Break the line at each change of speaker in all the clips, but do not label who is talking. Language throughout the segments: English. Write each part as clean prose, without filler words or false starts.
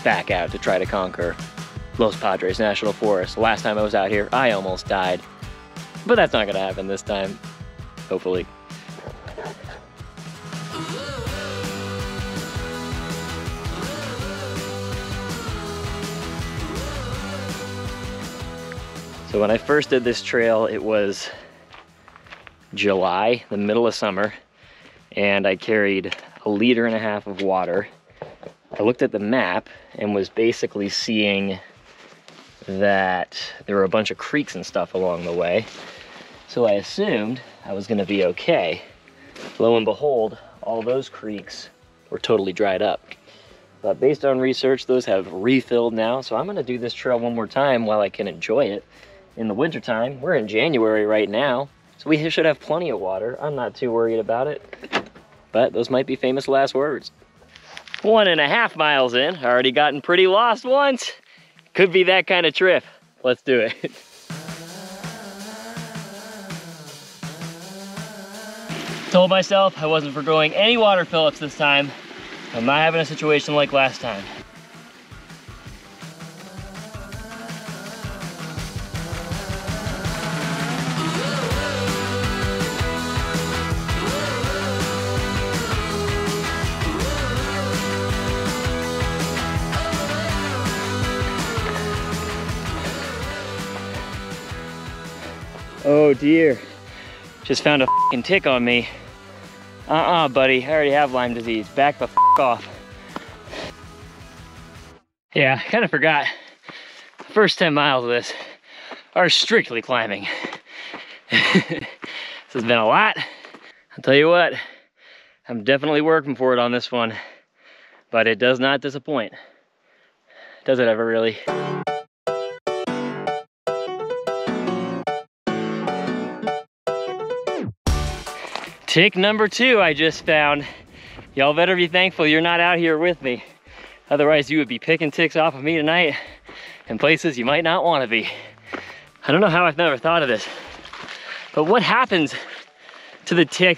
back out to try to conquer Los Padres National Forest. Last time I was out here, I almost died. But that's not gonna happen this time, hopefully. So when I first did this trail, it was July, the middle of summer, and I carried 1.5 liters of water. I looked at the map and was basically seeing that there were a bunch of creeks and stuff along the way. So I assumed I was gonna be okay. Lo and behold, all those creeks were totally dried up. But based on research, those have refilled now. So I'm gonna do this trail one more time while I can enjoy it. In the wintertime, we're in January right now, so we should have plenty of water. I'm not too worried about it, but those might be famous last words. 1.5 miles in, already gotten pretty lost once. Could be that kind of trip. Let's do it. Told myself I wasn't forgoing any water fill-ups this time. I'm not having a situation like last time. Oh dear, just found a f***ing tick on me. Buddy, I already have Lyme disease. Back the f*** off. Yeah, I kind of forgot. The first 10 miles of this are strictly climbing. This has been a lot. I'll tell you what, I'm definitely working for it on this one, but it does not disappoint. Does it ever really? Tick number 2 I just found. Y'all better be thankful you're not out here with me. Otherwise you would be picking ticks off of me tonight in places you might not want to be. I don't know how I've never thought of this, but what happens to the tick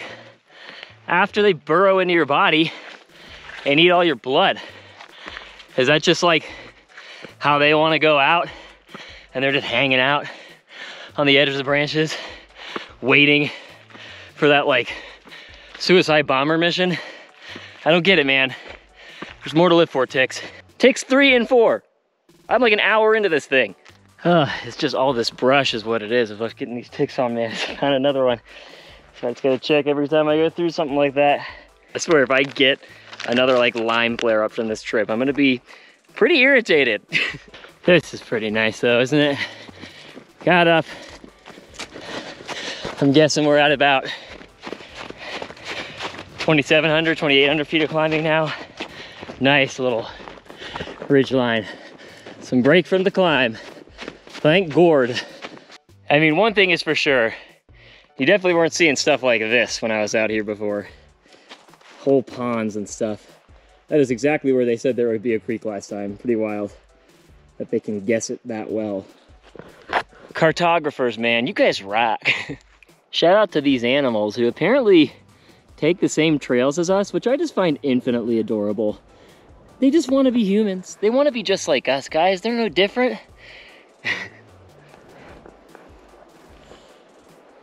after they burrow into your body and eat all your blood? Is that just like how they want to go out and they're just hanging out on the edges of the branches waiting for that like suicide bomber mission? I don't get it, man. There's more to live for, ticks. Ticks 3 and 4. I'm like an hour into this thing. It's just all this brush is what it is. If I was getting these ticks on me, I found another one. So I just gotta check every time I go through something like that. I swear, if I get another like Lyme flare up from this trip, I'm gonna be pretty irritated. This is pretty nice though, isn't it? Got up. I'm guessing we're at about 2,700, 2,800 feet of climbing now. Nice little ridge line. Some break from the climb. Thank Gord. I mean, one thing is for sure, you definitely weren't seeing stuff like this when I was out here before. Whole ponds and stuff. That is exactly where they said there would be a creek last time. Pretty wild that they can guess it that well. Cartographers, man, you guys rock. Shout out to these animals who apparently take the same trails as us, which I just find infinitely adorable. They just want to be humans. They want to be just like us, guys. They're no different.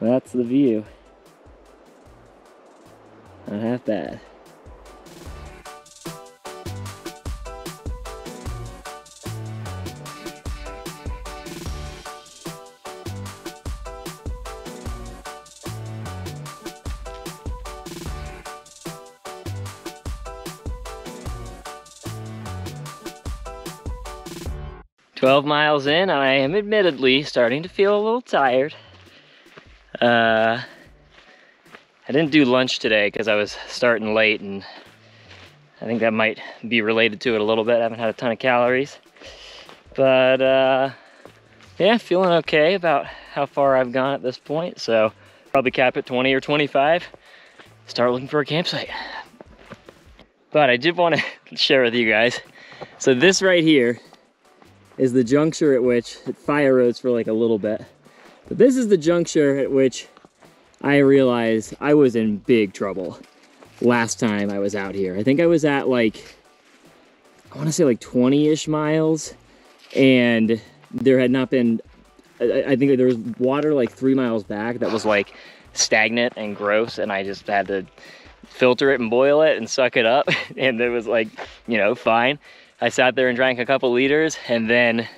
That's the view. Not half bad. "12 miles in, I am admittedly starting to feel a little tired. I didn't do lunch today because I was starting late, and I think that might be related to it a little bit. I haven't had a ton of calories. But yeah, feeling okay about how far I've gone at this point. So probably cap at 20 or 25, start looking for a campsite. But I did want to share with you guys. So this right here is the juncture at which it fire roads for like a little bit. But this is the juncture at which I realized I was in big trouble last time I was out here. I think I was at like I want to say like 20-ish miles, and there had not been, I think there was water like 3 miles back that was like stagnant and gross, and I just had to filter it and boil it and suck it up, and it was like, you know, fine. I sat there and drank a couple liters, and then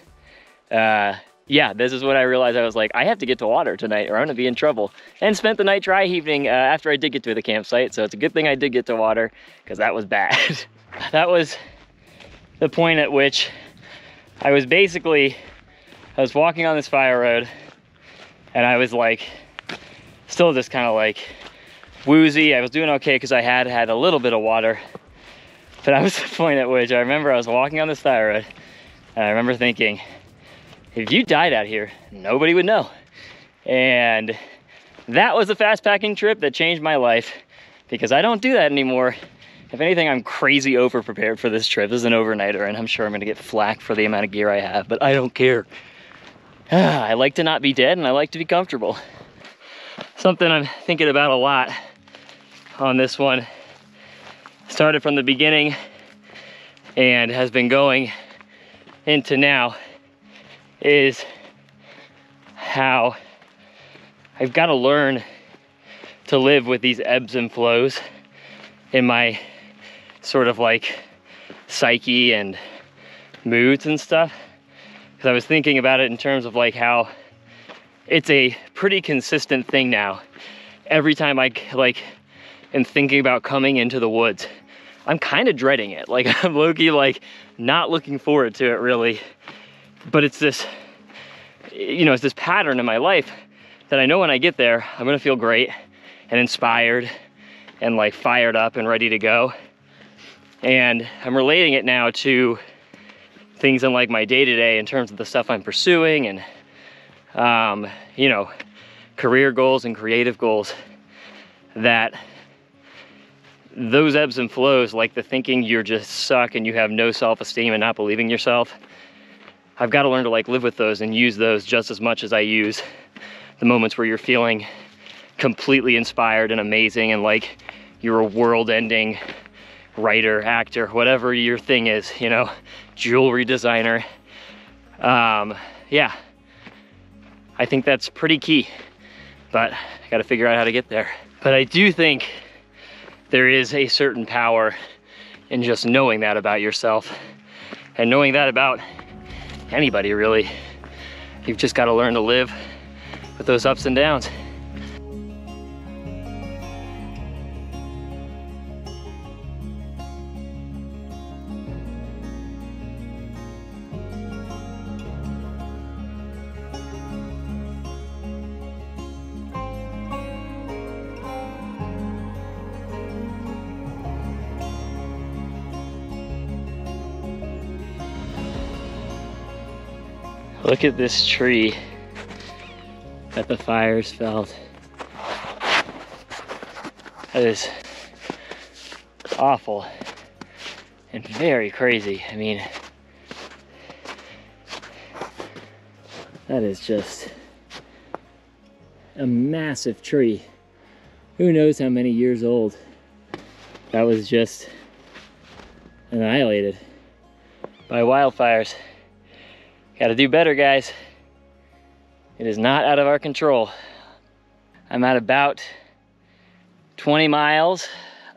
yeah, this is when I realized. I was like, I have to get to water tonight or I'm gonna be in trouble. And spent the night dry heaving after I did get to the campsite. So it's a good thing I did get to water, because that was bad. That was the point at which I was walking on this fire road, and I was like, still just kind of like woozy. I was doing okay because I had a little bit of water. But I was the point at which I remember I was walking on this fire road, and I remember thinking, if you died out here, nobody would know. And that was a fast packing trip that changed my life, because I don't do that anymore. If anything, I'm crazy over prepared for this trip. This is an overnighter, and I'm sure I'm gonna get flack for the amount of gear I have, but I don't care. I like to not be dead, and I like to be comfortable. Something I'm thinking about a lot on this one, started from the beginning and has been going into now, is how I've got to learn to live with these ebbs and flows in my sort of like psyche and moods and stuff. Because I was thinking about it in terms of like how it's a pretty consistent thing now. Every time I like am thinking about coming into the woods, I'm kind of dreading it. Like, I'm low-key like not looking forward to it really. But it's this, you know, it's this pattern in my life that I know when I get there, I'm gonna feel great and inspired and like fired up and ready to go. And I'm relating it now to things in like my day-to-day in terms of the stuff I'm pursuing and, you know, career goals and creative goals, that those ebbs and flows, like the thinking you're just suck and you have no self-esteem and not believing yourself, I've got to learn to like live with those and use those just as much as I use the moments where you're feeling completely inspired and amazing and like you're a world-ending writer, actor, whatever your thing is, you know, jewelry designer. Yeah, I think that's pretty key, but I got to figure out how to get there. But I do think there is a certain power in just knowing that about yourself, and knowing that about anybody really. You've just got to learn to live with those ups and downs. Look at this tree that the fires felled. That is awful and very crazy. I mean, that is just a massive tree. Who knows how many years old. That was just annihilated by wildfires. Gotta do better, guys. It is not out of our control. I'm at about 20 miles,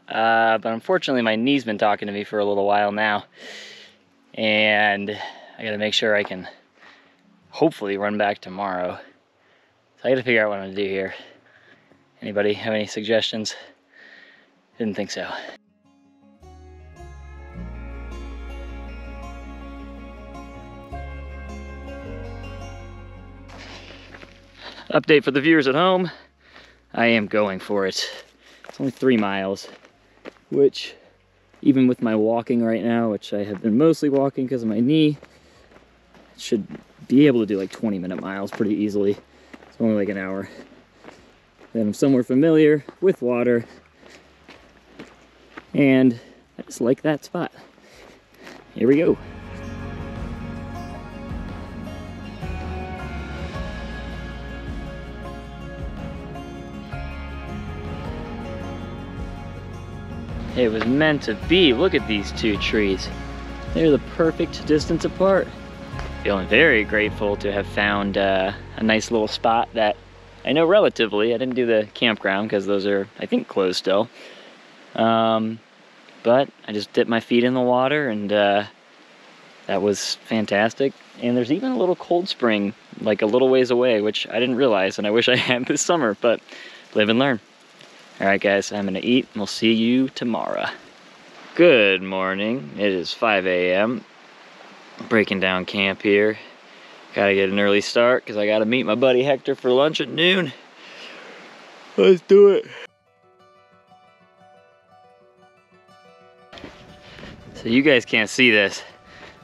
but unfortunately my knee's been talking to me for a little while now. And I gotta make sure I can hopefully run back tomorrow. So I gotta figure out what I'm gonna do here. Anybody have any suggestions? Didn't think so. Update for the viewers at home, I am going for it. It's only 3 miles, which even with my walking right now, which I have been mostly walking because of my knee, I should be able to do like 20-minute miles pretty easily. It's only like an hour. Then I'm somewhere familiar with water, and I just like that spot. Here we go. It was meant to be. Look at these two trees.
They're the perfect distance apart. Feeling very grateful to have found a nice little spot that I know relatively. I didn't do the campground because those are, I think, closed still. But I just dipped my feet in the water, and that was fantastic. And there's even a little cold spring like a little ways away, which I didn't realize, and I wish I had this summer, but live and learn. All right, guys, I'm gonna eat, and we'll see you tomorrow. Good morning. It is 5 a.m. Breaking down camp here. Gotta get an early start because I gotta meet my buddy Hector for lunch at noon. Let's do it. So you guys can't see this,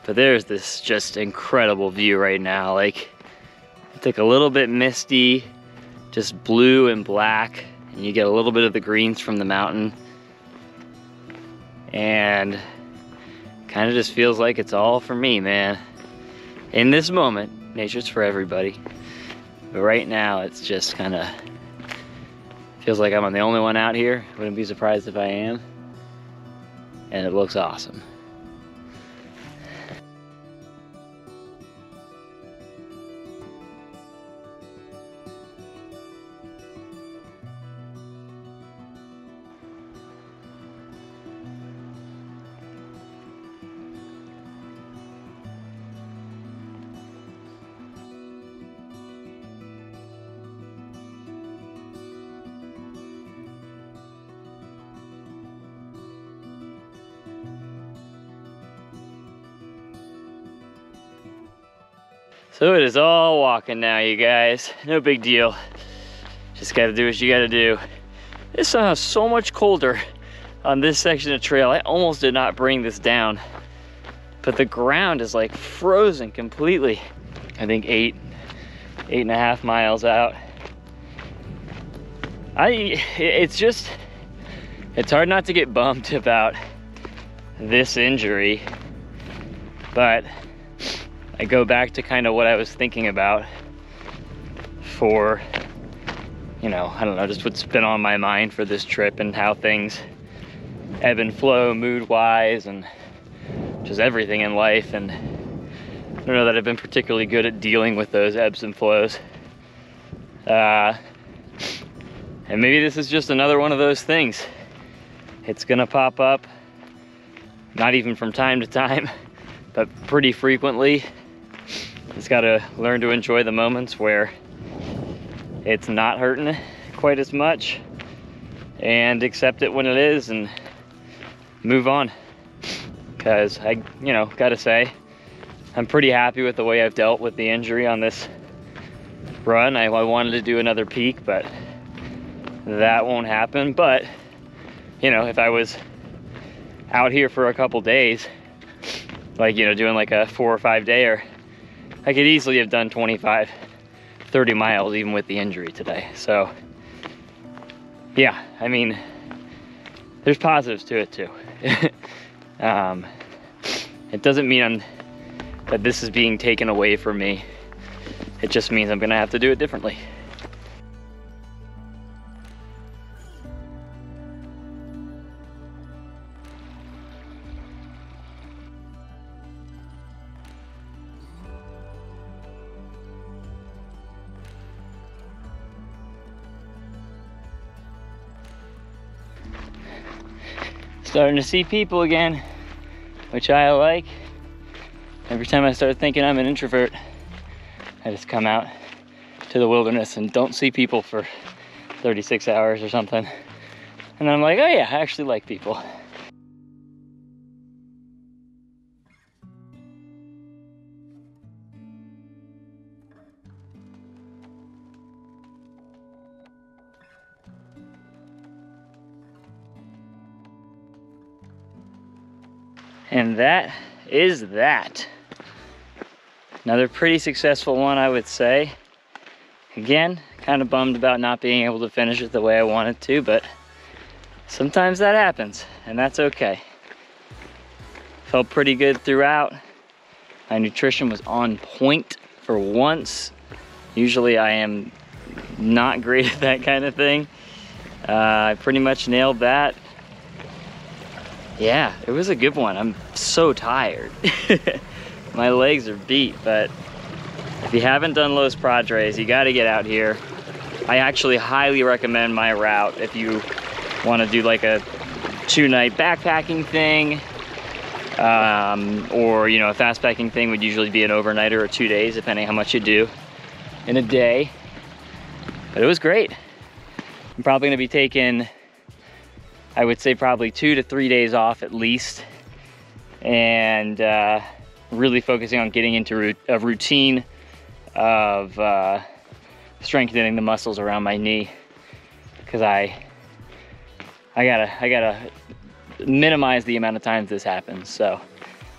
but there's this just incredible view right now. Like, it's like a little bit misty, just blue and black, and you get a little bit of the greens from the mountain. And kind of just feels like it's all for me, man. In this moment, nature's for everybody. But right now, it's just kind of feels like I'm the only one out here. Wouldn't be surprised if I am. And it looks awesome. So it is all walking now, you guys. No big deal. Just gotta do what you gotta do. It's somehow so much colder on this section of trail. I almost did not bring this down, but the ground is like frozen completely. I think 8.5 miles out. It's hard not to get bummed about this injury, but I go back to kind of what I was thinking about for, I don't know, just what's been on my mind for this trip and how things ebb and flow mood-wise and just everything in life. And I don't know that I've been particularly good at dealing with those ebbs and flows. And maybe this is just another one of those things. It's gonna pop up, not even from time to time, but pretty frequently. Just gotta learn to enjoy the moments where it's not hurting quite as much and accept it when it is and move on. Because I, gotta say, I'm pretty happy with the way I've dealt with the injury on this run. I wanted to do another peak, but that won't happen. But, if I was out here for a couple days, like, doing like a 4 or 5 dayer, I could easily have done 25, 30 miles even with the injury today. So yeah, I mean, there's positives to it too. It doesn't mean that this is being taken away from me. It just means I'm gonna have to do it differently. Starting to see people again, which I like. Every time I start thinking I'm an introvert, I just come out to the wilderness and don't see people for 36 hours or something. And then I'm like, oh yeah, I actually like people. And that is that. Another pretty successful one, I would say. Again, kind of bummed about not being able to finish it the way I wanted to, but sometimes that happens, and that's okay. Felt pretty good throughout. My nutrition was on point for once. Usually I am not great at that kind of thing. I pretty much nailed that. yeah, it was a good one. I'm so tired. My legs are beat, but if you haven't done Los Padres, you gotta get out here. I actually highly recommend my route if you wanna do like a 2-night backpacking thing, or you know, a fast packing thing would usually be an overnighter or 2 days, depending how much you do in a day. But it was great. I'm probably gonna be taking, I would say probably 2 to 3 days off at least, and really focusing on getting into a routine of strengthening the muscles around my knee, because I gotta minimize the amount of times this happens. So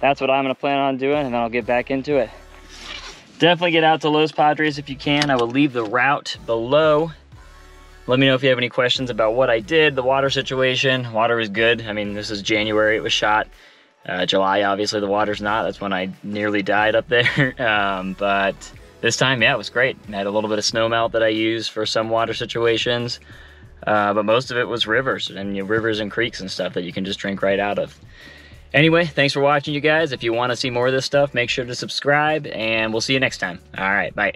that's what I'm gonna plan on doing, and then I'll get back into it. Definitely get out to Los Padres if you can. I will leave the route below. Let me know if you have any questions about what I did, the water situation. Water was good. I mean, this is January, it was shot. July, obviously the water's not. That's when I nearly died up there. But this time, yeah, it was great. I had a little bit of snow melt that I used for some water situations. But most of it was rivers, and you know, rivers and creeks and stuff that you can just drink right out of. Anyway, thanks for watching, you guys. If you want to see more of this stuff, make sure to subscribe, and we'll see you next time. All right, bye.